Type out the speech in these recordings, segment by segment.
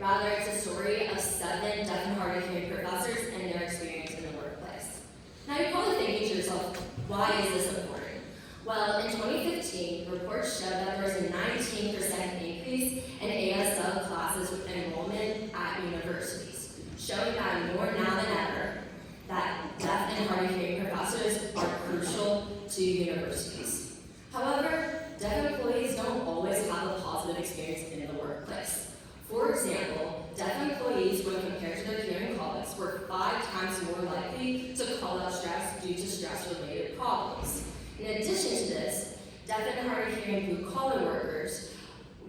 Rather, it's a story of 7 deaf and hard of hearing professors and their experience in the workplace. Now, you're probably thinking to yourself, why is this important? Well, in 2015, reports showed that there was a 19% increase in ASL classes with enrollment at universities, showing that more now than ever, that deaf and hard of hearing professors are crucial to universities. However, deaf employees don't always have a positive experience in the workplace. For example, deaf employees, when compared to their hearing colleagues, were 5 times more likely to call out stress due to stress-related problems. In addition to this, deaf and hard of hearing blue-collar workers,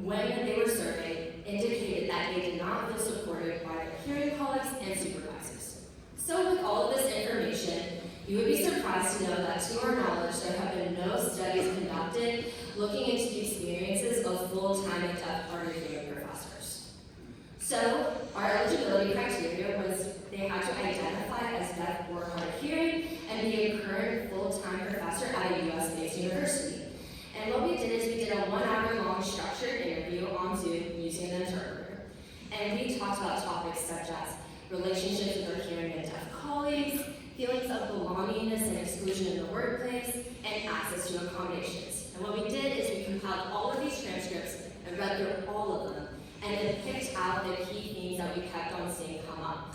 when they were surveyed, indicated that they did not feel supported by their hearing colleagues and supervisors. So with all of this information, you would be surprised to know that to our knowledge, there have been no studies conducted looking into the experiences of full-time and deaf hard of hearing professors. So our eligibility criteria was they had to identify as deaf or hard of hearing and be a current full-time professor at a US-based university. And what we did is we did a 1-hour-long structured interview on Zoom using an interpreter. And we talked about topics such as relationships with our hearing and deaf colleagues, feelings of belongingness and exclusion in the workplace, and access to accommodations. And what we did is we compiled all of these transcripts and read through all of them, and then picked out the key themes that we kept on seeing come up.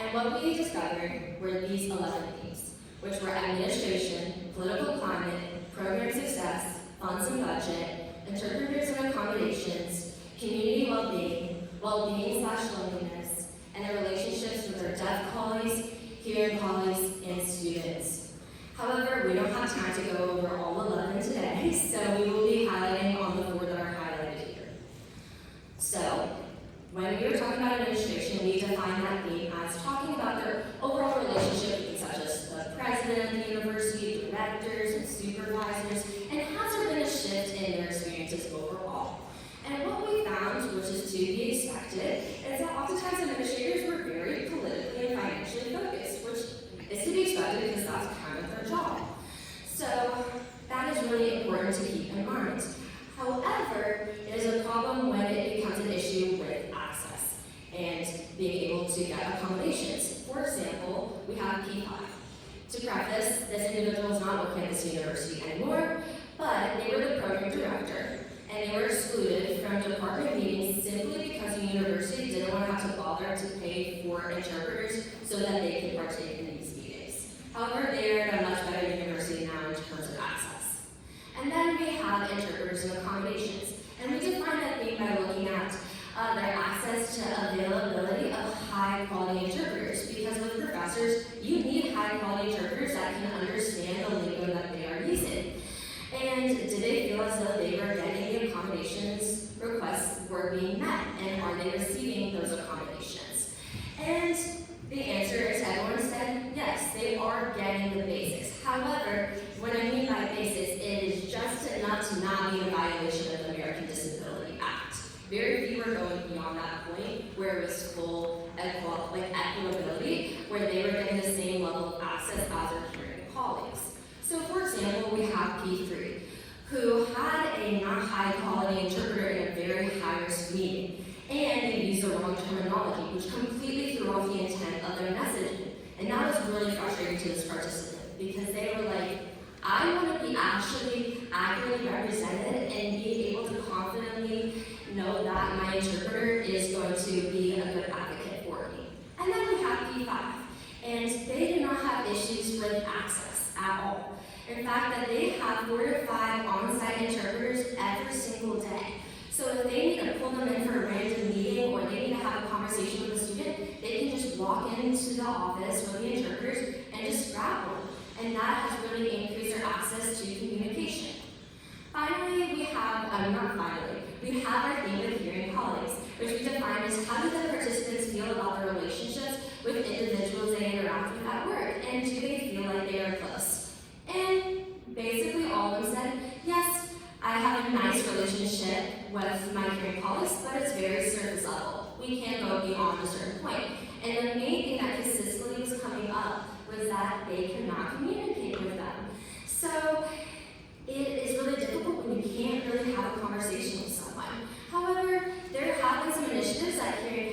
And what we discovered were these 11 themes, which were administration, political climate, program success, funds and budget, interpreters and accommodations, community well-being, well-being/loneliness, and the relationships with our deaf colleagues, hearing colleagues, and students. However, we don't have time to go over all 11 today, so we will be highlighting on the 4 that are highlighted here. So, when we were talking about administration, we defined that theme as talking about their overall relationship, such as the president of the university, directors, and supervisors, and has there been a shift in their experiences overall? And what we found, which is to be expected, is that oftentimes administrators were very politically and financially focused, which is to be expected because that's kind of their job. So that is really important to keep in mind. However, it is a problem when it becomes an issue with access and being able to get accommodations. For example, we have P5. To preface, this individual is not working at this university anymore, but they were the program director, and they were excluded from department meetings simply because the university didn't want to have to bother to pay for interpreters so that they could partake in these meetings. However, they are at a much better university now in terms of access. And then we have interpreters and accommodations, and we define that theme by looking at their access to availability of high-quality interpreters, because with professors, you need high-quality interpreters that can understand the lingo that they are using. And did they feel as though they were getting the accommodations requests were being met, and are they receiving those accommodations? And the answer is everyone said yes, they are getting the basics. However, what I mean by basics, it is just enough to not be in violation of the American Disability Act. Very few are going beyond that point where it was full equitability, where they were getting the same level of access as their hearing colleagues. So for example, we have P3, who had a not high quality interpreter in a very high-risk meeting, and they used the wrong terminology, which completely threw off the intent of their messaging. And that was really frustrating to this participant, because they were like, I want to be actually accurately represented and be able to confidently know that my interpreter is going to be a good advocate for me. And then we have P5, and they do not have issues with access at all. In fact, that they have 4 to 5 on-site interpreters every single day. So if they need to pull them in for a random meeting, or they need to have a conversation with a student, they can just walk into the office with the interpreters and just grab one. And that has really increased their access to communication. Finally, we have our theme with hearing colleagues, which we define as how do the participants feel about their relationships with individuals they interact with at work, and do they feel like they are close? And basically all of them said, yes, I have a nice relationship with my hearing colleagues, but it's very surface level. We can't go beyond a certain point. And the main thing that consistently was coming up was that they cannot communicate with them. So it is really difficult when you can't really have a conversation with someone. However, there have been some initiatives that hearing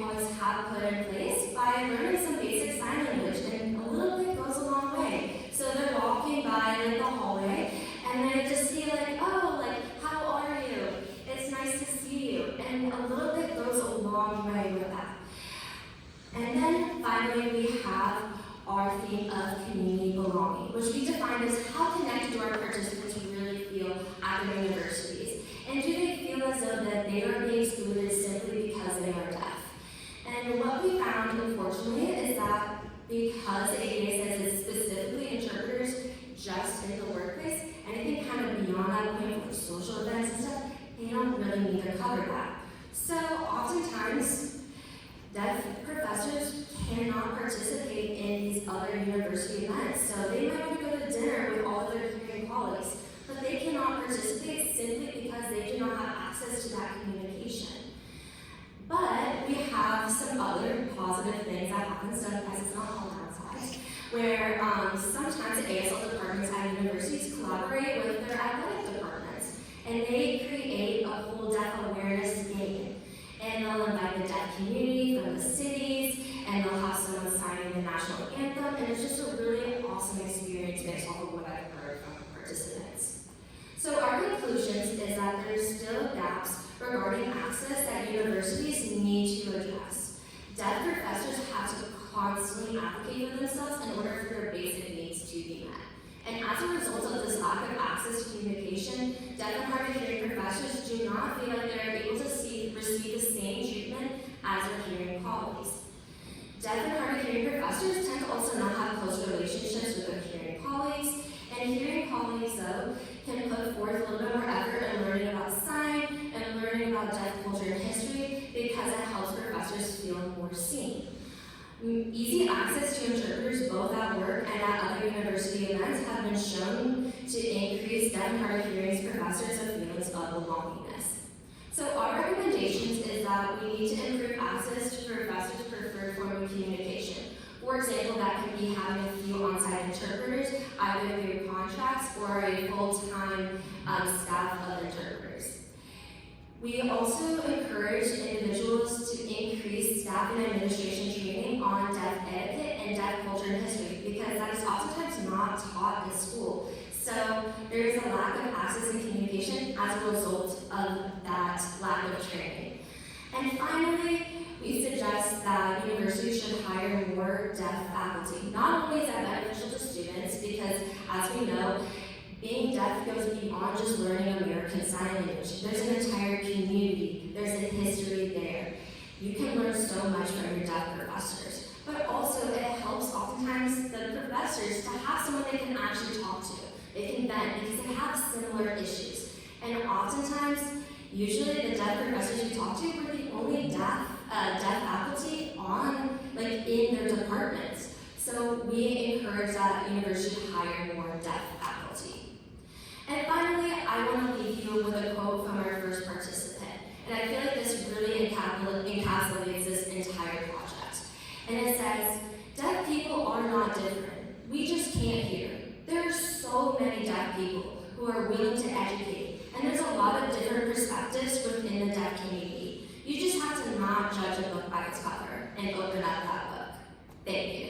put in place by learning some basic sign language, and a little bit goes a long way. So they're walking by like the hallway, and they just see like, oh, like, how are you? It's nice to see you. And a little bit goes a long way with that. And then finally we have our theme of community belonging, which we define as how connected do our participants really feel at their universities. And do they feel as though that they are being excluded simply because they are deaf? And what we found, unfortunately, is that because ADA says it's specifically interpreters just in the workplace, anything kind of beyond that point for social events and stuff, they don't really need to cover that. So oftentimes, deaf professors cannot participate in these other university events. So they might want to go to dinner with all of their hearing colleagues, but they cannot participate simply because they do not have access to that communication. But we have some other positive things that happen, so guys, it's not all downside, where sometimes the ASL departments at universities collaborate with their athletic departments, and they create a whole deaf awareness game. And they'll invite the deaf community from the cities, and they'll have someone signing the national anthem, and it's just a really awesome experience based off of what I've heard from participants. So our conclusions is that there's still gaps regarding access that universities need to address. Deaf professors have to constantly advocate for themselves in order for their basic needs to be met. And as a result of this lack of access to communication, deaf and hard of hearing professors do not feel like they're able to receive the same treatment as their hearing colleagues. Deaf and hard of hearing professors tend to also not have close relationships with their hearing colleagues, and hearing colleagues, though, can put forth a little bit more effort in learning about sign and learning about deaf culture and history because it helps professors feel more seen. Easy access to interpreters both at work and at other university events have been shown to increase deaf and hard of hearing professors' feelings of belongingness. So our recommendations is that we need to improve access to professors' preferred form of communication. For example, that could be having a few on-site interpreters, either through contracts or a full-time staff of interpreters. We also encourage individuals to increase staff and administration training on deaf etiquette and deaf culture and history because that is oftentimes not taught in school. So there is a lack of access and communication as a result of that lack of training. And finally, we suggest that universities should hire more deaf faculty. Not only is that beneficial to students because, as we know, being deaf goes beyond just learning American Sign Language. There's an entire community. There's a history there. You can learn so much from your deaf professors. But also, it helps oftentimes the professors to have someone they can actually talk to. They can vent because they have similar issues. And oftentimes, usually the deaf professors you talk to were the only deaf faculty in their departments. So we encourage that university to hire more deaf faculty. And finally, I want to leave you with a quote from our first participant. And I feel like this really encapsulates this entire project. And it says, deaf people are not different. We just can't hear. There are so many deaf people who are willing to educate. And there's a lot of different perspectives within the deaf community. You just have to not judge a book by its cover and open up that book. Thank you.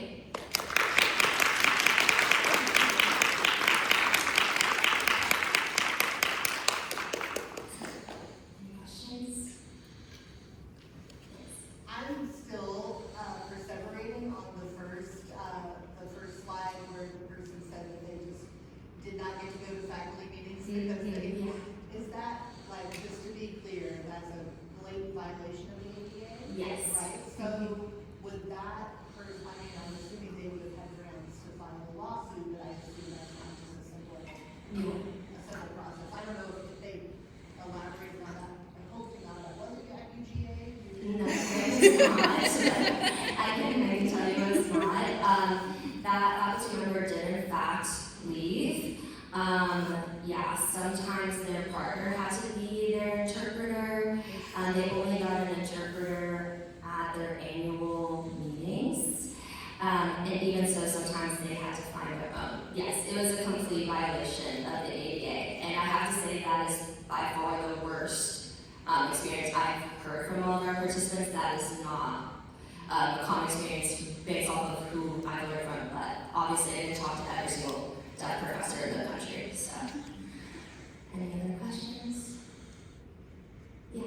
I'm still perseverating on the first slide where the person said that they just did not get to go to faculty meetings because they, is that, like, just to be clear, that's a blatant violation of the ADA? Yes. Right? So would that person, I mean, I'm assuming they would have had grounds to file a lawsuit, but I assume that's not just a simple process. I don't know if they elaborated on that. I'm hoping not. Was it at UGA? No, it's not. I can tell you it's not. That faculty member did in fact leave. Sometimes their partner had to be their interpreter. They only got an interpreter at their annual meetings. And even so, sometimes they had to find their own. Yes, it was a complete violation of the ADA. And I have to say that is by far the worst experience I've heard from all of our participants. That is not a common experience based off of who I learned from, but obviously I didn't talk to every single deaf professor in the country, so. Any other questions? Yeah.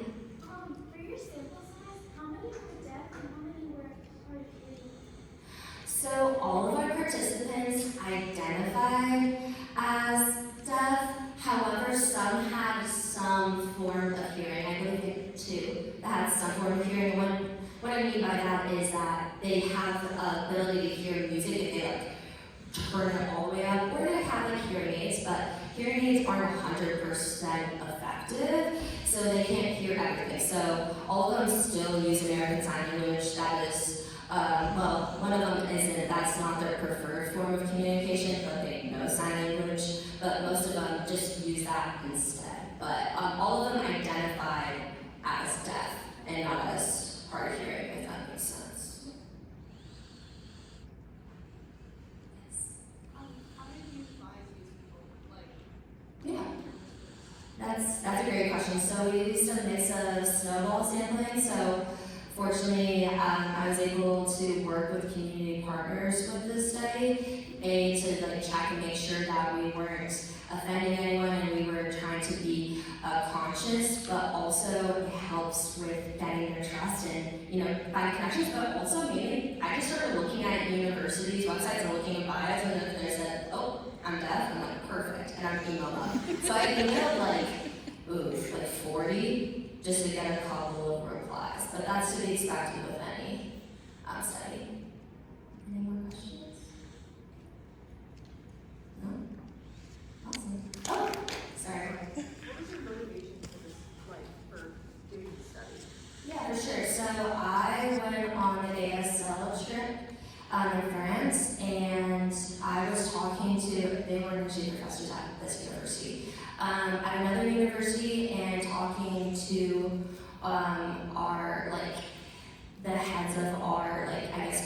For your sample size, how many were deaf and how many were hard of hearing? So all of our participants identified as deaf, however, some had some form of hearing. I believe two that had some form of hearing. What I mean by that is that they have the ability to hear music if they like turn it all the way up, or they have like hearing aids, but hearing aids aren't 100% effective, so they can't hear everything. So all of them still use American Sign Language. That is, well, one of them isn't, that's not their preferred form of communication, but they know sign language, but most of them just use that instead. But all of them identified as deaf and not as hard of hearing, if that makes sense. How did you find these people? Yeah, that's a great question. So we used a mix of snowball sampling. So fortunately, I was able to work with community partners with this study, to like check and make sure that we weren't offending anyone and we were trying to be conscious, but also it helps with getting their trust and finding connections. But also mainly, I just started looking at universities' websites and looking at bios, and if they said, "Oh, I'm deaf," I'm like, "Perfect," and I'm emailed them. So I emailed like 40 just to get a couple of replies, but that's to be expected with any study. Any more questions? No? Awesome. Oh, sorry. What was your motivation for this, for doing the study? Yeah, for sure. So I went on an ASL trip in France, and I was talking to, they were actually professors at this university, at another university, and talking to our, the heads of our,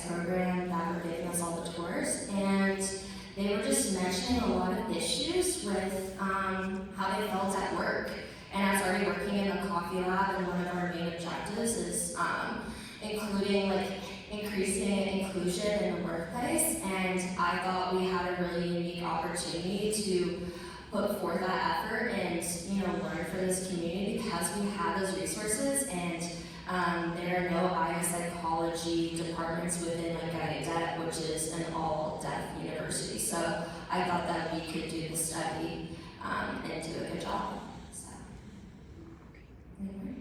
program that were giving us all the tours, and they were just mentioning a lot of issues with how they felt at work. And I was already working in the coffee lab, and one of our main objectives is including increasing inclusion in the workplace. And I thought we had a really unique opportunity to put forth that effort and learn from this community because we have those resources, and there are no eye psychology departments within Gallaudet, which is an all-deaf university. So I thought that we could do the study and do a good job. So, anyway.